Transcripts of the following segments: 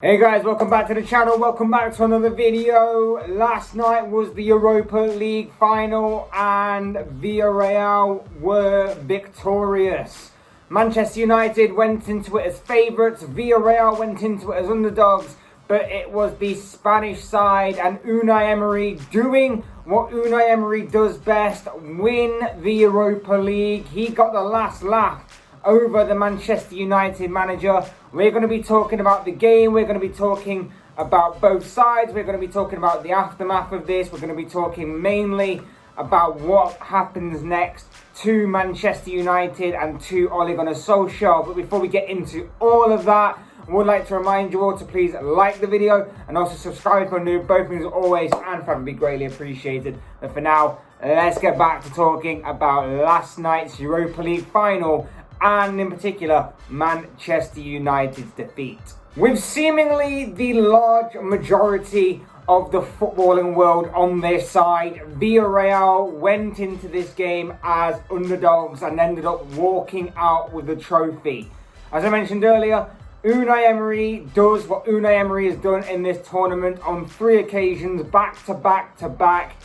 Hey guys, welcome back to the channel, welcome back to another video. Last night was the Europa League final and Villarreal were victorious. Manchester United went into it as favourites, Villarreal went into it as underdogs, but it was the Spanish side and Unai Emery doing what Unai Emery does best, win the Europa League. He got the last laugh over the Manchester United manager. We're going to be talking about the game, we're going to be talking about both sides, we're going to be talking about the aftermath of this, we're going to be talking mainly about what happens next to Manchester United and to Ole Solskjaer. But before we get into all of that, I would like to remind you all to please like the video and also subscribe for new. Both things always and forever be greatly appreciated. But for now, let's get back to talking about last night's Europa League final and in particular Manchester United's defeat. With seemingly the large majority of the footballing world on their side, Villarreal went into this game as underdogs and ended up walking out with the trophy. As I mentioned earlier, Unai Emery does what Unai Emery has done in this tournament on 3 occasions, back to back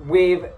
with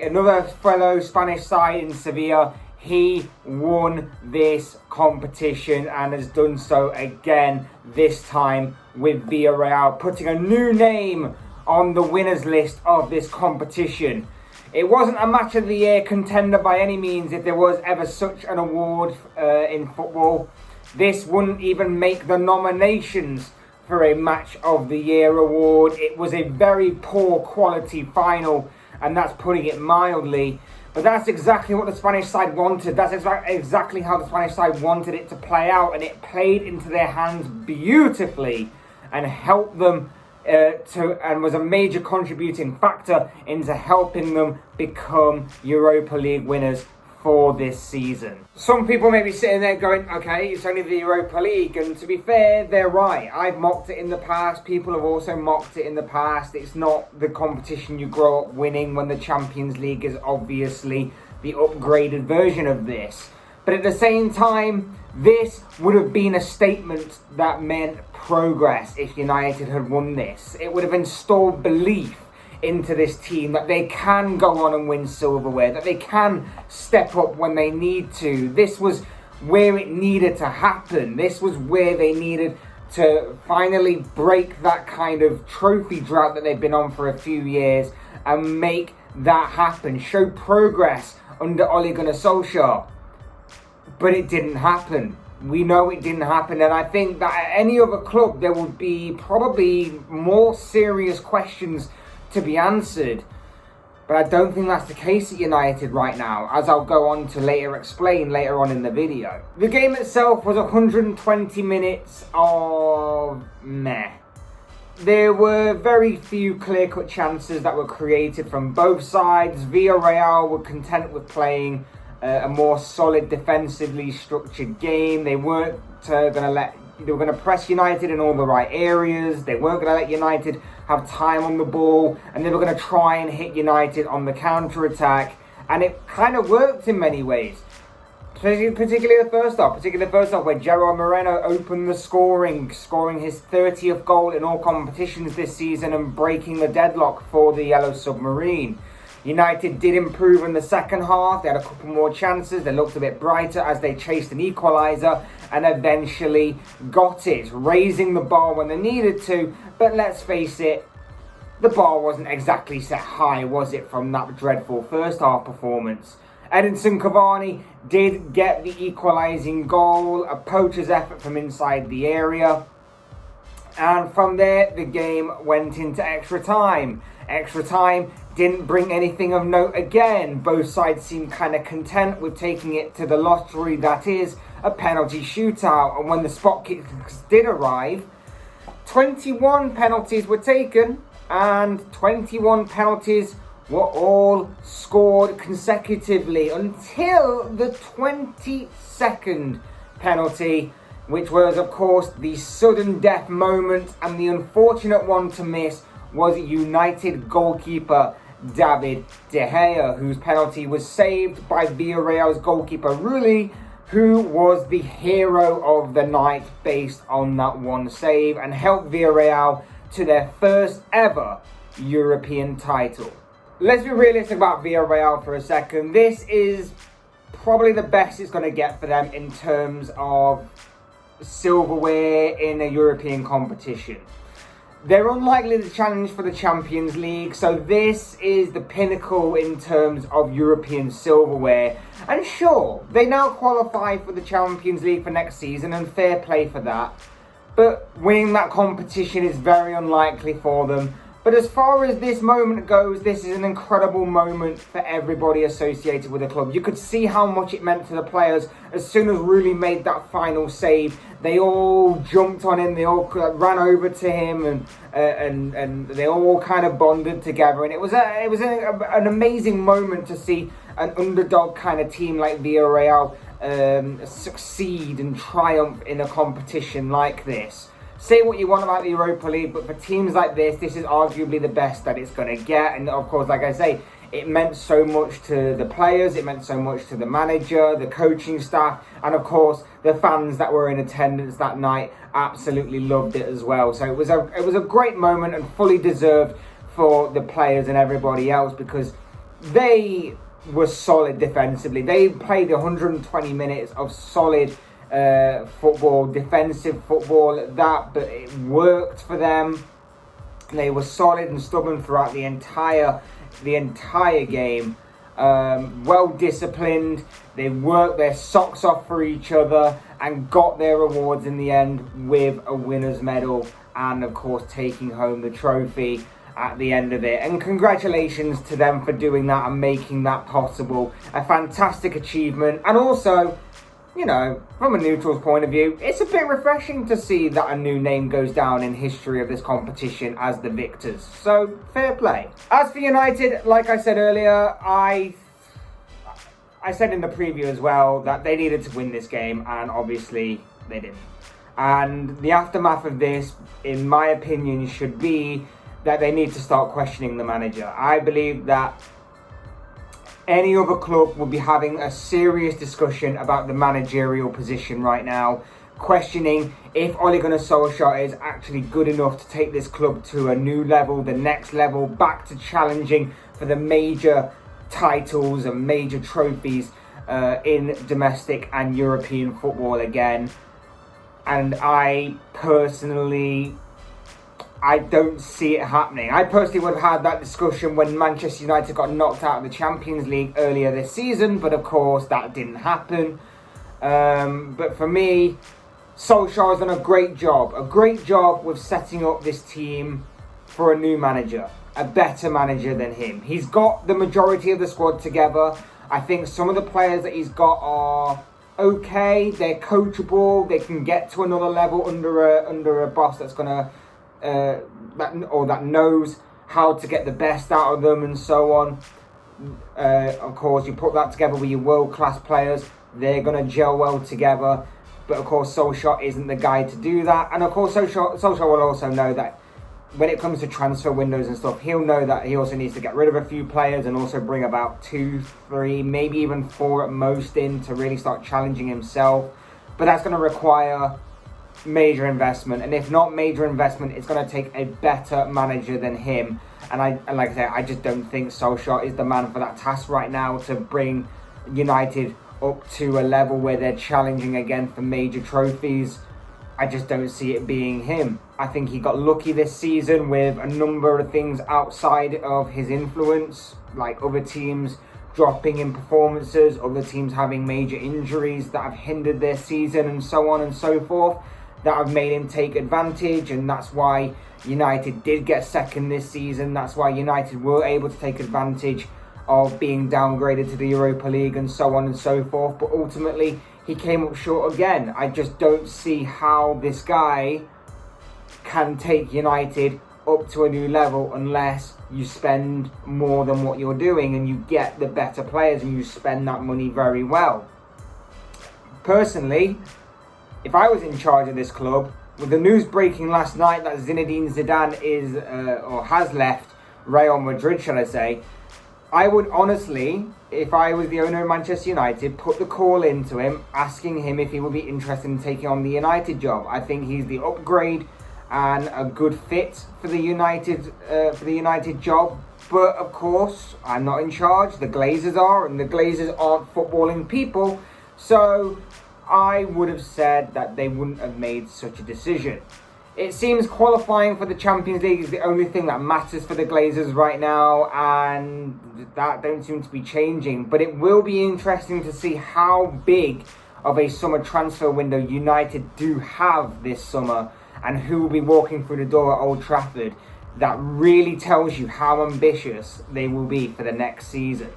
another fellow Spanish side in Sevilla. He won this competition and has done so again, this time with Villarreal, putting a new name on the winners list of this competition. It wasn't a match of the year contender by any means, if there was ever such an award in football. This wouldn't even make the nominations for a match of the year award. It was a very poor quality final, and that's putting it mildly. But that's exactly what the Spanish side wanted. That's exactly how the Spanish side wanted it to play out. And it played into their hands beautifully and helped them and was a major contributing factor into helping them become Europa League winners for this season. Some people may be sitting there going, okay, it's only the Europa League, and to be fair, they're right. I've mocked it in the past, people have also mocked it in the past. It's not the competition you grow up winning, when the Champions League is obviously the upgraded version of this. But at the same time, this would have been a statement that meant progress if United had won this. It would have installed belief into this team that they can go on and win silverware, that they can step up when they need to. This was where it needed to happen. This was where they needed to finally break that kind of trophy drought that they've been on for a few years and make that happen, show progress under Ole Solskjaer. But it didn't happen. We know it didn't happen, and I think that at any other club there would be probably more serious questions to be answered. But I don't think that's the case at United right now, as I'll go on to explain later on in the video. The game itself was 120 minutes of meh. There were very few clear-cut chances that were created from both sides. Villarreal were content with playing a more solid, defensively structured game. They weren't they were going to press United in all the right areas. They weren't going to let United have time on the ball, and they were going to try and hit United on the counter-attack, and it kind of worked in many ways. Particularly the first half, where Gerard Moreno opened the scoring his 30th goal in all competitions this season and breaking the deadlock for the Yellow Submarine. United did improve in the second half. They had a couple more chances. They looked a bit brighter as they chased an equaliser and eventually got it, raising the bar when they needed to. But let's face it, the bar wasn't exactly set high, was it, from that dreadful first half performance? Edinson Cavani did get the equalising goal, a poacher's effort from inside the area. And from there, the game went into extra time. Extra time didn't bring anything of note again. Both sides seemed kind of content with taking it to the lottery that is a penalty shootout. And when the spot kicks did arrive, 21 penalties were taken, and 21 penalties were all scored consecutively until the 22nd penalty, which was, of course, the sudden death moment, and the unfortunate one to miss was United goalkeeper David De Gea, whose penalty was saved by Villarreal's goalkeeper Rulli who was the hero of the night based on that one save and helped Villarreal to their first ever European title. Let's be realistic about Villarreal for a second. This is probably the best it's going to get for them in terms of silverware in a European competition. They're unlikely to challenge for the Champions League, so this is the pinnacle in terms of European silverware. And sure, they now qualify for the Champions League for next season, and fair play for that. But winning that competition is very unlikely for them. But as far as this moment goes, this is an incredible moment for everybody associated with the club. You could see how much it meant to the players as soon as Rulli made that final save. They all jumped on him, they all ran over to him, and they all kind of bonded together. And it was an amazing moment to see an underdog kind of team like Villarreal succeed and triumph in a competition like this. Say what you want about the Europa League, but for teams like this is arguably the best that it's going to get. And of course, like I say, it meant so much to the players, it meant so much to the manager, the coaching staff, and of course, the fans that were in attendance that night absolutely loved it as well. So it was a great moment and fully deserved for the players and everybody else, because they were solid defensively. They played 120 minutes of solid football, defensive football at that, but it worked for them. They were solid and stubborn throughout the entire game. Well disciplined. They worked their socks off for each other and got their rewards in the end with a winner's medal, and of course taking home the trophy at the end of it. And congratulations to them for doing that and making that possible. A fantastic achievement. And also, you know, from a neutral's point of view, it's a bit refreshing to see that a new name goes down in history of this competition as the victors. So, fair play. As for United, like I said earlier, I said in the preview as well that they needed to win this game, and obviously they didn't. And the aftermath of this, in my opinion, should be that they need to start questioning the manager. I believe that any other club would be having a serious discussion about the managerial position right now, questioning if Ole Solskjaer is actually good enough to take this club to a new level, the next level, back to challenging for the major titles and major trophies in domestic and European football again. And I don't see it happening. I personally would have had that discussion when Manchester United got knocked out of the Champions League earlier this season, but of course that didn't happen. But for me, Solskjaer has done a great job with setting up this team for a new manager, a better manager than him. He's got the majority of the squad together. I think some of the players that he's got are okay, they're coachable, they can get to another level under a boss that's gonna that knows how to get the best out of them and so on. Of course, you put that together with your world-class players, they're going to gel well together. But of course, Solskjaer isn't the guy to do that. And of course, Solskjaer will also know that when it comes to transfer windows and stuff, he'll know that he also needs to get rid of a few players and also bring about 2, 3, maybe even 4 at most in to really start challenging himself. But that's going to require major investment, and if not major investment, it's going to take a better manager than him. And like I say, I just don't think Solskjaer is the man for that task right now to bring United up to a level where they're challenging again for major trophies. I just don't see it being him. I think he got lucky this season with a number of things outside of his influence, like other teams dropping in performances, other teams having major injuries that have hindered their season, and so on and so forth, that have made him take advantage. And that's why United did get second this season. That's why United were able to take advantage of being downgraded to the Europa League and so on and so forth. But ultimately, he came up short again. I just don't see how this guy can take United up to a new level unless you spend more than what you're doing and you get the better players and you spend that money very well. Personally, if I was in charge of this club, with the news breaking last night that Zinedine Zidane has left Real Madrid, shall I say, I would honestly, if I was the owner of Manchester United, put the call into him, asking him if he would be interested in taking on the United job. I think he's the upgrade and a good fit for the United job. But of course, I'm not in charge. The Glazers are, and the Glazers aren't footballing people. So I would have said that they wouldn't have made such a decision. It seems qualifying for the Champions League is the only thing that matters for the Glazers right now, and that don't seem to be changing. But it will be interesting to see how big of a summer transfer window United do have this summer, and who will be walking through the door at Old Trafford. That really tells you how ambitious they will be for the next season.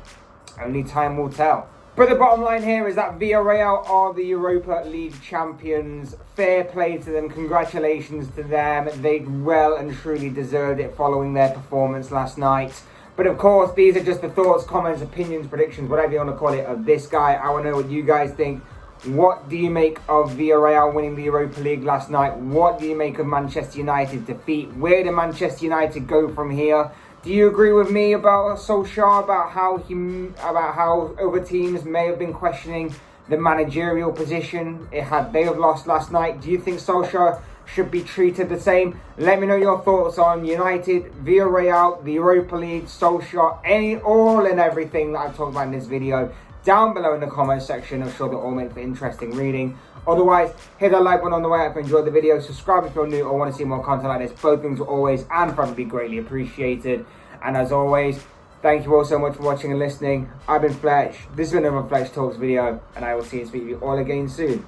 Only time will tell. But the bottom line here is that Villarreal are the Europa League champions. Fair play to them. Congratulations to them. They well and truly deserved it following their performance last night. But of course, these are just the thoughts, comments, opinions, predictions, whatever you want to call it, of this guy. I want to know what you guys think. What do you make of Villarreal winning the Europa League last night? What do you make of Manchester United's defeat? Where do Manchester United go from here? Do you agree with me about Solskjaer, about how other teams may have been questioning the managerial position they have lost last night? Do you think Solskjaer should be treated the same? Let me know your thoughts on United, Villarreal, the Europa League, Solskjaer, all and everything that I've talked about in this video down below in the comment section. I'm sure they're all meant for interesting reading. Otherwise, hit that like button on the way up if you enjoyed the video. Subscribe if you're new or want to see more content like this. Both things will always and probably greatly appreciated. And as always, thank you all so much for watching and listening. I've been Fletch. This has been another Fletch Talks video, and I will see and speak to you all again soon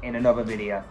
in another video.